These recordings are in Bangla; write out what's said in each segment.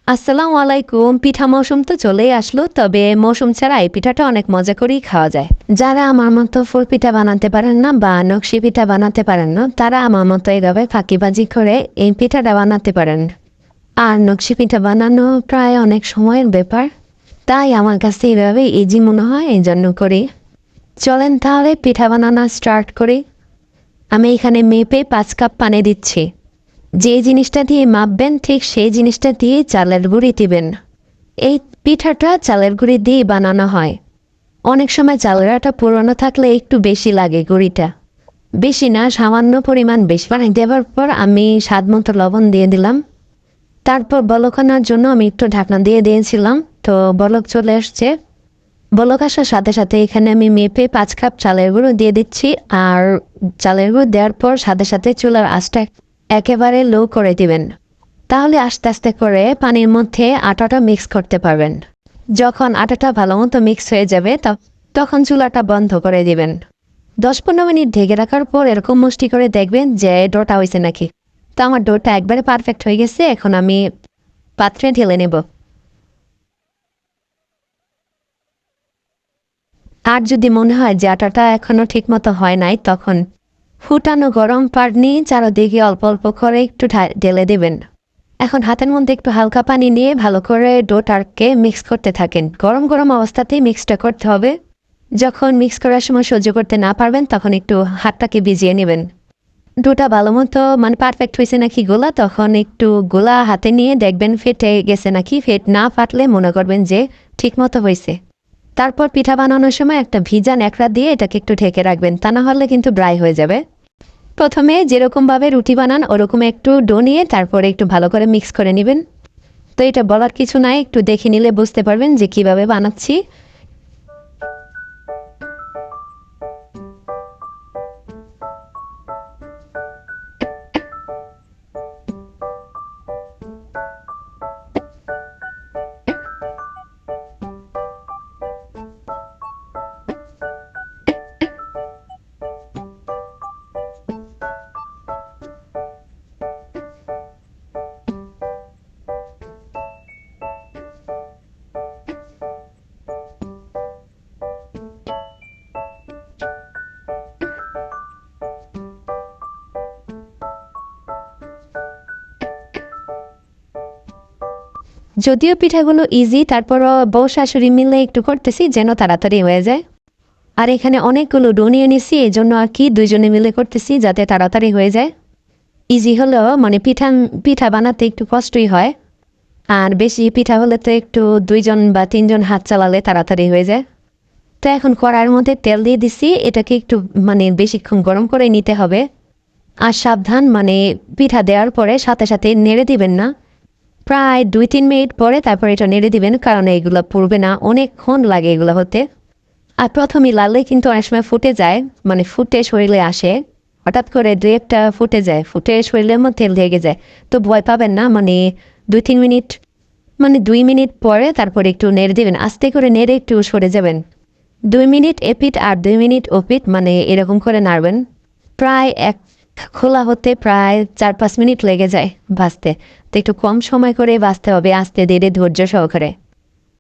আসসালামু আলাইকুম। পিঠা মৌসুম তো চলেই আসলো, তবে মৌসুম ছাড়া এই পিঠাটা অনেক মজা করেই খাওয়া যায়। যারা আমার মতো ফুল পিঠা বানাতে পারেন না বা নকশি পিঠা বানাতে পারেন না, তারা আমার মতো এইভাবে ফাঁকিবাজি করে এই পিঠাটা বানাতে পারেন। আর নকশি পিঠা বানানো প্রায় অনেক সময়ের ব্যাপার, তাই আমার কাছে এইভাবে ইজি মনে হয়, এই জন্য করি। চলেন তাহলে পিঠা বানানো স্টার্ট করি। আমি এখানে মেপে 5 কাপ পানি দিচ্ছি। যে জিনিসটা দিয়ে মাপবেন ঠিক সেই জিনিসটা দিয়ে চালের গুঁড়ি দিবেন। এই পিঠাটা চালের গুঁড়ি দিয়ে বানানো হয়। অনেক সময় চালের আটা পুরনো থাকলে একটু বেশি লাগে গুঁড়িটা, বেশি না, সামান্য পরিমাণ বেশি পানি দেওয়ার পর আমি স্বাদ মতো লবণ দিয়ে দিলাম। তারপর বলক আনার জন্য আমি একটু ঢাকনা দিয়ে দিয়েছিলাম, তো বলক চলে আসছে। বলক আসার সাথে সাথে এখানে আমি মেপে 5 কাপ চালের গুঁড়ো দিয়ে দিচ্ছি। আর চালের গুঁড়ো দেওয়ার পর সাথে সাথে চুলার আঁচটা একেবারে লো করে দিবেন। তাহলে আস্তে আস্তে করে পানির মধ্যে আটাটা মিক্স করতে পারবেন। যখন আটাটা ভালো মতো মিক্স হয়ে যাবে তখন চুলাটা বন্ধ করে দিবেন। 10-15 মিনিট ঢেকে রাখার পর এরকম মুষ্টি করে দেখবেন যে ডোটা হয়েছে নাকি। তো আমার ডোটা একবারে পারফেক্ট হয়ে গেছে। এখন আমি পাত্রে ঢেলে নেব। আর যদি মনে হয় যে আটাটা এখনো ঠিক মতো হয় নাই, তখন ফুটানো গরম পানি চারদিকে অল্প অল্প করে একটু ঢেলে দেবেন। এখন হাতের মধ্যে একটু হালকা পানি নিয়ে ভালো করে ডোটাকে মিক্স করতে থাকেন। গরম গরম অবস্থাতেই মিক্সটা করতে হবে। যখন মিক্স করার সময় সহ্য করতে না পারবেন তখন একটু হাতটাকে ভিজিয়ে নেবেন। ডোটা ভালো মতো মানে পারফেক্ট হয়েছে নাকি গোলা, তখন একটু গোলা হাতে নিয়ে দেখবেন ফেটে গেছে নাকি। না ফাটলে মনে করবেন যে ঠিক মতো হয়েছে। তারপর পিঠা বানানোর সময় একটা ভিজা ন্যাকড়া দিয়ে এটাকে একটু ঢেকে রাখবেন, তা না হলে কিন্তু ড্রাই হয়ে যাবে। প্রথমে যেরকমভাবে রুটি বানান ওরকম একটু ডো নিয়ে তারপরে একটু ভালো করে মিক্স করে নেবেন। তো এটা বলার কিছু নাই, একটু দেখে নিলে বুঝতে পারবেন যে কিভাবে বানাচ্ছি। যদিও পিঠাগুলো ইজি, তারপরও বউ শাশুড়ি মিলে একটু করতেছি যেন তাড়াতাড়ি হয়ে যায়। আর এখানে অনেকগুলো ডো নিয়ে নিছি, এই জন্য আর কি দুইজনে মিলে করতেছি যাতে তাড়াতাড়ি হয়ে যায়। ইজি হলেও মানে পিঠা পিঠা বানাতে একটু কষ্টই হয়। আর বেশি পিঠা হলে তো একটু 2 বা 3 জন হাত চালালে তাড়াতাড়ি হয়ে যায়। তো এখন কড়াইয়ের মধ্যে তেল দিয়ে দিছি, এটাকে একটু মানে বেশিক্ষণ গরম করে নিতে হবে। আর সাবধান, মানে পিঠা দেওয়ার পরে সাথে সাথে নেড়ে দিবেন না। প্রায় 2-3 মিনিট পরে তারপর এটা নেড়ে দিবেন, কারণ এগুলো পুড়বে না, অনেকক্ষণ লাগে এগুলো হতে। আর প্রথমে লাললে কিন্তু অনেক সময় ফুটে যায়, মানে ফুটে শরীরে আসে। হঠাৎ করে 2-1টা ফুটে যায়, ফুটে শরীরের মধ্যে লেগে যায়। তো ভয় পাবেন না, মানে 2-3 মিনিট, মানে 2 মিনিট পরে তারপরে একটু নেড়ে দিবেন, আস্তে করে নেড়ে একটু সরে যাবেন। 2 মিনিট এপিট আর 2 মিনিট ওপিট, মানে এরকম করে নাড়বেন। প্রায় এক খোলা হতে প্রায় 4-5 মিনিট লেগে যায় ভাজতে। তো একটু কম সময় করে ভাজতে হবে, আস্তে ধীরে ধৈর্য সহকারে।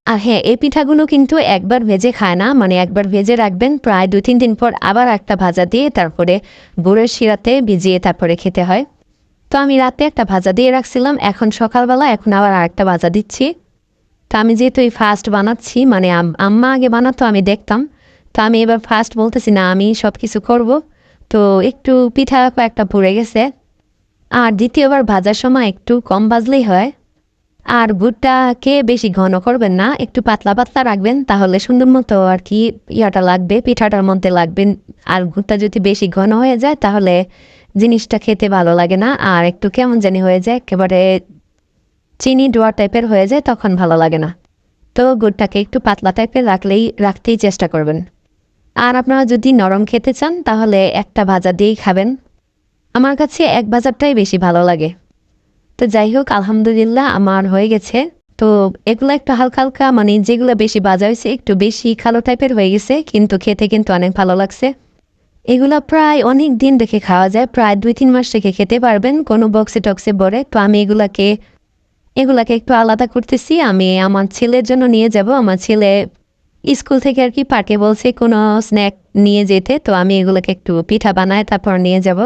আর হ্যাঁ, এই পিঠাগুলো কিন্তু একবার ভেজে খায় না, মানে একবার ভেজে রাখবেন, প্রায় 2-3 দিন পর আবার একটা ভাজা দিয়ে তারপরে গুড়ের শিরাতে ভিজিয়ে তারপরে খেতে হয়। তো আমি রাতে একটা ভাজা দিয়ে রাখছিলাম, এখন সকালবেলা এখন আবার আরেকটা ভাজা দিচ্ছি। তো আমি যেহেতু এই ফার্স্ট বানাচ্ছি, মানে আম্মা আগে বানাতো আমি দেখতাম, তো আমি এবার ফার্স্ট বলতেছি না, আমি সব কিছু করবো। তো একটু পিঠা কয়েকটা পুড়ে গেছে। আর দ্বিতীয়বার ভাজার সময় একটু কম ভাজলেই হয়। আর গুড়টাকে বেশি ঘন করবেন না, একটু পাতলা পাতলা রাখবেন, তাহলে সুন্দর মতো আর কি ইয়াটা লাগবে, পিঠাটার মধ্যে লাগবেন। আর গুড়টা যদি বেশি ঘন হয়ে যায় তাহলে জিনিসটা খেতে ভালো লাগে না, আর একটু কেমন জানি হয়ে যায়, একেবারে চিনি ডোয়া টাইপের হয়ে যায়, তখন ভালো লাগে না। তো গুড়টাকে একটু পাতলা টাইপের রাখতেই চেষ্টা করবেন। আর আপনারা যদি নরম খেতে চান তাহলে একটা ভাজা দিয়েই খাবেন। আমার কাছে এক ভাজারটাই বেশি ভালো লাগে। তো যাই হোক, আলহামদুলিল্লাহ আমার হয়ে গেছে। তো এগুলো একটু হালকা হালকা, মানে যেগুলো বেশি ভাজা হয়েছে একটু বেশি কালো টাইপের হয়ে গেছে, কিন্তু খেতে কিন্তু অনেক ভালো লাগছে। এগুলো প্রায় অনেক দিন রেখে খাওয়া যায়, প্রায় 2-3 মাস রেখে খেতে পারবেন কোনো বক্সে টক্সে ভরে। তো আমি এগুলাকে এগুলাকে একটু আলাদা করতেছি। আমি আমার ছেলের জন্য নিয়ে যাব। আমার ছেলে স্কুল থেকে আর কি পার্কে বলছে কোনো স্ন্যাক নিয়ে যেতে, তো আমি এগুলোকে একটু পিঠা বানায় তারপর নিয়ে যাব।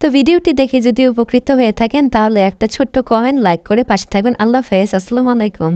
তো ভিডিওটি দেখে যদি উপকৃত হয়ে থাকেন তাহলে একটা ছোট্ট কমেন্ট লাইক করে পাশে থাকবেন। আল্লাহ হাফেজ, আসসালামু আলাইকুম।